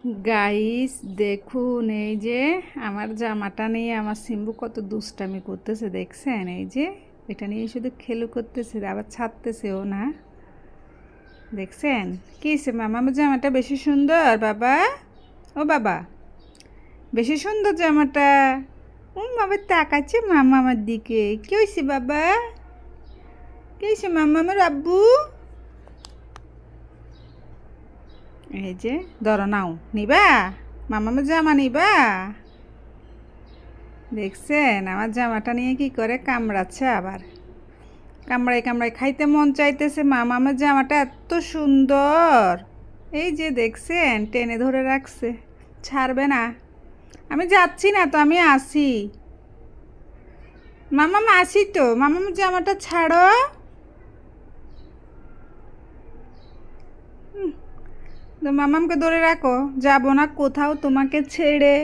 Guys দেখুন, এই যে আমার জামাটা নিয়ে আমার সিম্বু কত দুষ্টামি করতেছে দেখছেন? এই যে এটা নিয়ে শুধু খেলু করতেছে, আবার ছাড়তেছেও না। দেখছেন কি হয়েছে? মামা, আমার জামাটা বেশি সুন্দর বাবা। ও বাবা, বেশি সুন্দর জামাটা। ও বাবা, তাকাচ্ছে মামা আমার দিকে। কি হয়েছে বাবা? কি হয়েছে মামা আমার আব্বু? এই যে ধরো, নাও নিবা। মামা আমার জামা নিবা? দেখছেন আমার জামাটা নিয়ে কি করে কামড়াচ্ছে আবার। কামড়াই কামড়াই খাইতে মন চাইতেছে। মামা আমার জামাটা এত সুন্দর। এই যে দেখছেন টেনে ধরে রাখছে, ছাড়বে না। আমি যাচ্ছি না তো, আমি আসি। মামা আসি তো, মামা আমার জামাটা ছাড়ো। তো মামামকে ধরে রাখো, যাবো না কোথাও তোমাকে ছেড়ে।